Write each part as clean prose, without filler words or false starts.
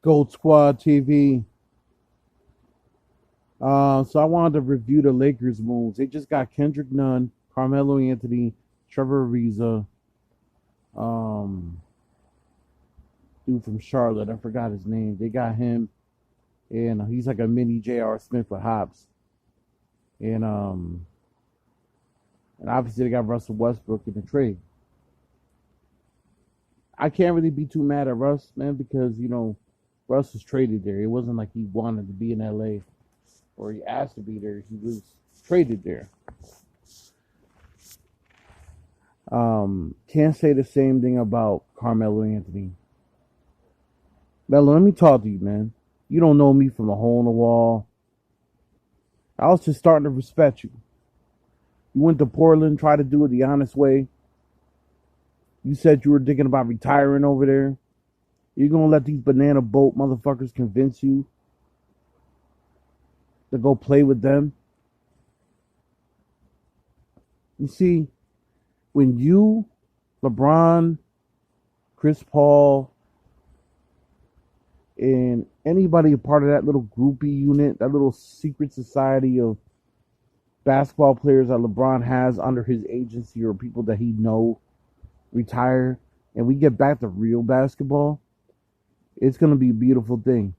Gold Squad TV. So I wanted to review the Lakers moves. They just got Kendrick Nunn, Carmelo Anthony, Trevor Ariza, um, dude from Charlotte. I forgot his name. They got him, and he's like a mini J.R. Smith with hops. And and obviously they got Russell Westbrook in the trade. I can't really be too mad at Russ, man, because Russ was traded there. It wasn't like he wanted to be in LA or he asked to be there. He was traded there. Can't say the same thing about Carmelo Anthony. Melo, let me talk to you, man. You don't know me from a hole in the wall. I was just starting to respect you. You went to Portland, tried to do it the honest way. You said you were thinking about retiring over there. You're going to let these banana boat motherfuckers convince you to go play with them? You see, when you, LeBron, Chris Paul, and anybody a part of that little groupie unit, that little secret society of basketball players that LeBron has under his agency or people that he know retire, and we get back to real basketball, it's going to be a beautiful thing.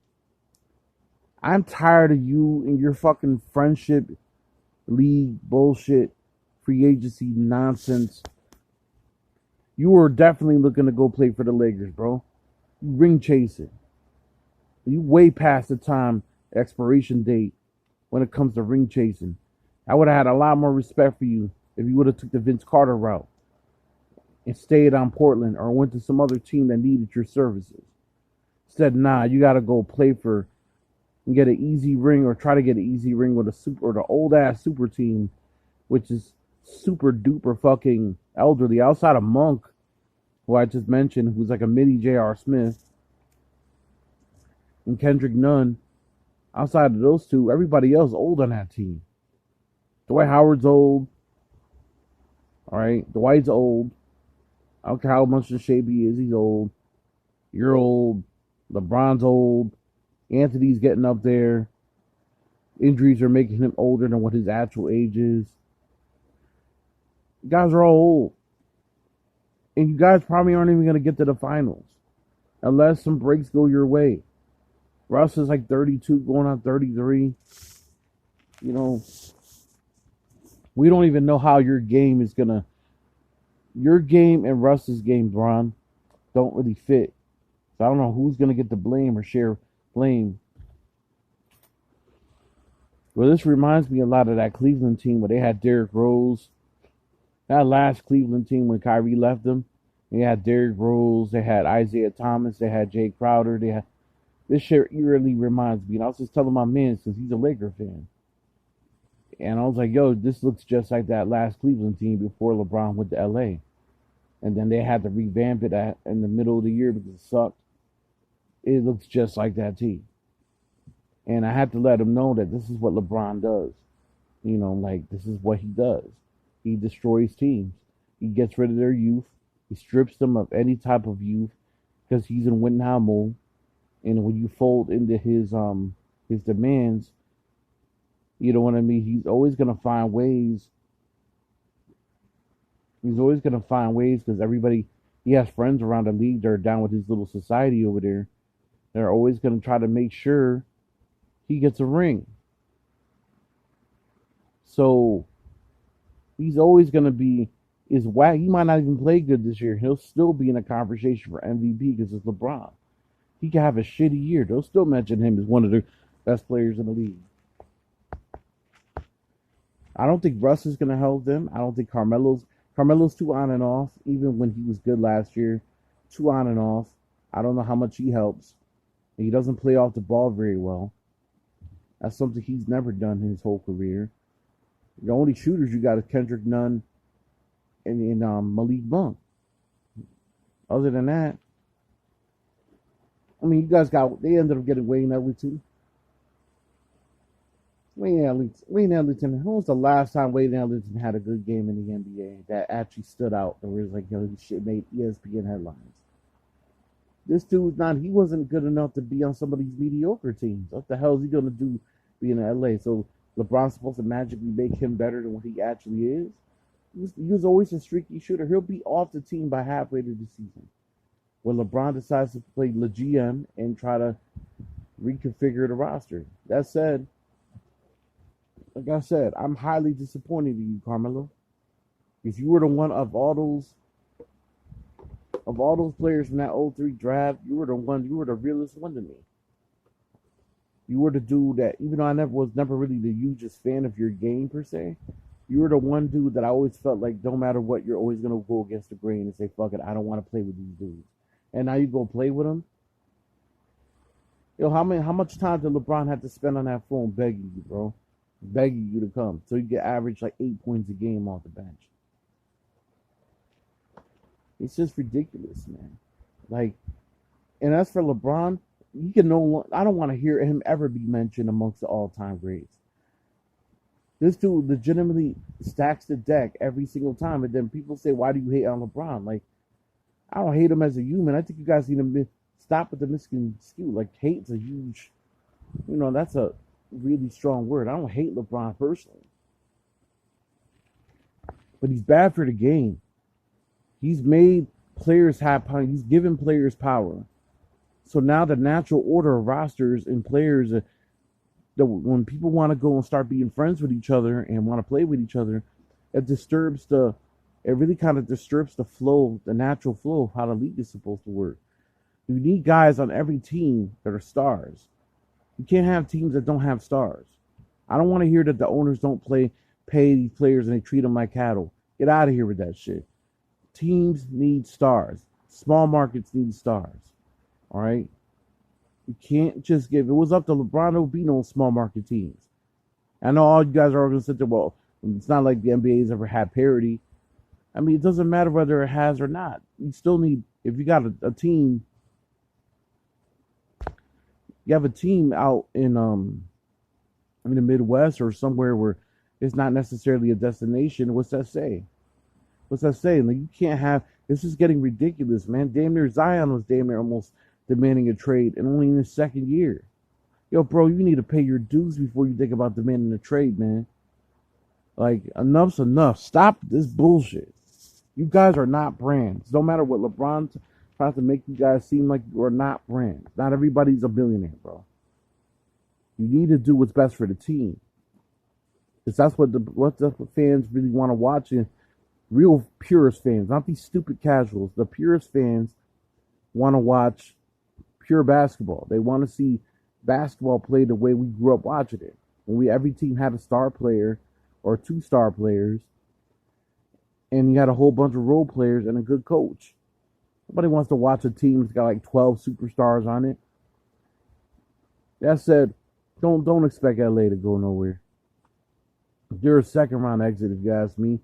I'm tired of you and your fucking friendship league bullshit, free agency nonsense. You were definitely looking to go play for the Lakers, bro. You ring chasing. You way past the time expiration date when it comes to ring chasing. I would have had a lot more respect for you if you would have took the Vince Carter route and stayed on Portland or went to some other team that needed your services. Said, nah, you got to go play for and get an easy ring or try to get an easy ring with a super or the old ass super team, which is super duper fucking elderly. Outside of Monk, who I just mentioned, who's like a mini J.R. Smith, and Kendrick Nunn, outside of those two, everybody else old on that team. Dwight Howard's old. All right, Dwight's old. I don't care how much in shape he is, he's old. You're old. LeBron's old. Anthony's getting up there. Injuries are making him older than what his actual age is. You guys are all old. And you guys probably aren't even going to get to the finals unless some breaks go your way. Russ is like 32, going on 33. We don't even know how your game is going to. Your game and Russ's game, Bron, don't really fit. So I don't know who's going to get the blame or share blame. Well, this reminds me a lot of that Cleveland team where they had Derrick Rose. That last Cleveland team when Kyrie left them, they had Derrick Rose, they had Isaiah Thomas, they had Jay Crowder. They had this shit eerily reminds me. And I was just telling my man since he's a Laker fan. And I was like, yo, this looks just like that last Cleveland team before LeBron went to LA. And then they had to revamp it in the middle of the year because it sucked. It looks just like that team. And I had to let him know that this is what LeBron does. This is what he does. He destroys teams. He gets rid of their youth. He strips them of any type of youth because he's in win now mode. And when you fold into his demands, you know what I mean? He's always gonna find ways. He's always gonna find ways because he has friends around the league that are down with his little society over there. They're always gonna try to make sure he gets a ring. So he's always gonna be whack. He might not even play good this year. He'll still be in a conversation for MVP because it's LeBron. He can have a shitty year. They'll still mention him as one of the best players in the league. I don't think Russ is going to help them. I don't think Carmelo's too on and off, even when he was good last year. Too on and off. I don't know how much he helps. He doesn't play off the ball very well. That's something he's never done in his whole career. The only shooters you got is Kendrick Nunn and Malik Monk. Other than that, I mean, you guys they ended up getting Wayne Ellington. Wayne Ellington. When was the last time Wayne Ellington had a good game in the NBA that actually stood out? That was like, shit made ESPN headlines. This dude's not. He wasn't good enough to be on some of these mediocre teams. What the hell is he gonna do being in LA? So LeBron's supposed to magically make him better than what he actually is. He was always a streaky shooter. He'll be off the team by halfway through the season. When LeBron decides to play the GM and try to reconfigure the roster. That said, like I said, I'm highly disappointed in you, Carmelo. If you were the one of all those players from that '03 draft, you were the realest one to me. You were the dude that, even though I was never really the hugest fan of your game per se, you were the one dude that I always felt like no matter what, you're always gonna go against the grain and say, fuck it, I don't want to play with these dudes. And now you go play with them. Yo, how much time did LeBron have to spend on that phone begging you, bro? Begging you to come. So you get average like 8 points a game off the bench. It's just ridiculous, man. Like, and as for LeBron, I don't want to hear him ever be mentioned amongst the all-time greats. This dude legitimately stacks the deck every single time, and then people say, "Why do you hate on LeBron?" Like, I don't hate him as a human. I think you guys need to stop with the misconception. Like, hate's a huge, that's a really strong word. I don't hate LeBron personally, but he's bad for the game. He's made players have power. He's given players power. So now the natural order of rosters and players, when people want to go and start being friends with each other and want to play with each other, it really kind of disturbs the flow, the natural flow of how the league is supposed to work. You need guys on every team that are stars. You can't have teams that don't have stars. I don't want to hear that the owners don't pay these players and they treat them like cattle. Get out of here with that shit. Teams need stars. Small markets need stars. All right? You can't just give. If it was up to LeBron, there would be no small market teams. I know all you guys are going to sit there, well, it's not like the NBA's ever had parity. I mean, it doesn't matter whether it has or not. You still need, if you got a team, you have a team out in the Midwest or somewhere where it's not necessarily a destination, what's that say? What's that say? Like, you can't have, this is getting ridiculous, man. Damn near Zion was damn near almost demanding a trade, and only in his second year. Yo, bro, you need to pay your dues before you think about demanding a trade, man. Like, enough's enough. Stop this bullshit. You guys are not brands. No matter what LeBron tries to make you guys seem like you are not brands. Not everybody's a billionaire, bro. You need to do what's best for the team. Because that's what the fans really want to watch. And real purist fans, not these stupid casuals. The purist fans want to watch pure basketball. They want to see basketball played the way we grew up watching it. When every team had a star player or 2 star players, and you had a whole bunch of role players and a good coach. Nobody wants to watch a team that's got like 12 superstars on it. That said, don't expect LA to go nowhere. They're a second round exit, if you ask me.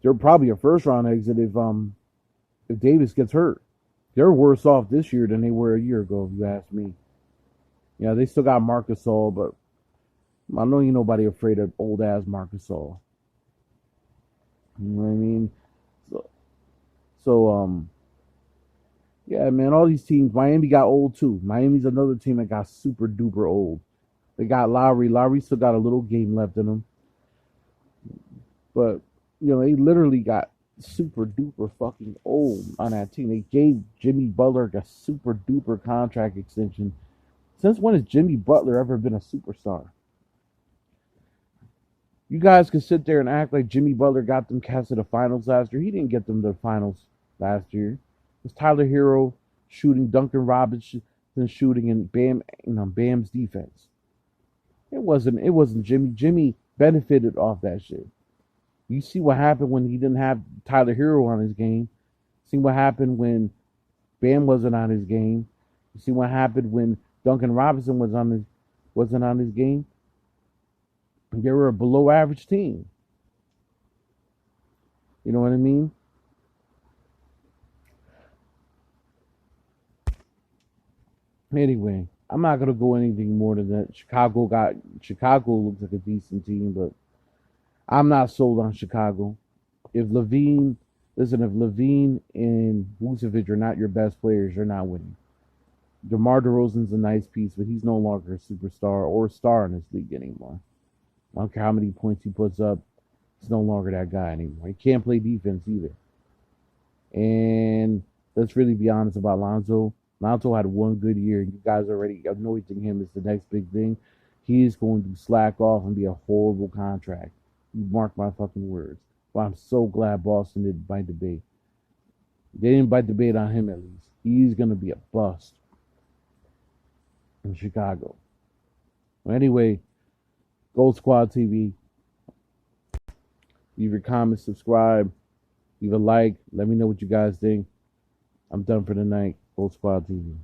They're probably a first round exit if Davis gets hurt. They're worse off this year than they were a year ago, if you ask me. Yeah, they still got Marc Gasol, but I know ain't nobody afraid of old ass Marc Gasol. You know what I mean? So yeah, man, all these teams. Miami got old too. Miami's another team that got super duper old. They got Lowry. Lowry still got a little game left in him, but they literally got super duper fucking old on that team. They gave Jimmy Butler a super duper contract extension. Since when has Jimmy Butler ever been a superstar? You guys can sit there and act like Jimmy Butler got them cast to the finals last year. He didn't get them to the finals last year. It was Tyler Hero shooting, Duncan Robinson shooting, and Bam's defense. It wasn't Jimmy. Jimmy benefited off that shit. You see what happened when he didn't have Tyler Hero on his game. See what happened when Bam wasn't on his game. You see what happened when Duncan Robinson wasn't on his game. They were a below average team. You know what I mean? Anyway, I'm not gonna go anything more than that. Chicago looks like a decent team, but I'm not sold on Chicago. If Levine, listen, if Levine and Vucevic are not your best players, you're not winning. DeMar DeRozan's a nice piece, but he's no longer a superstar or a star in this league anymore. I don't care how many points he puts up. He's no longer that guy anymore. He can't play defense either. And let's really be honest about Lonzo. Lonzo had one good year. You guys already anointing him as the next big thing. He's going to slack off and be a horrible contract. You mark my fucking words. But I'm so glad Boston didn't bite the bait. They didn't bite the bait on him at least. He's going to be a bust in Chicago. Well, anyway, Gold Squad TV. Leave your comments, subscribe, leave a like. Let me know what you guys think. I'm done for the night. Gold Squad TV.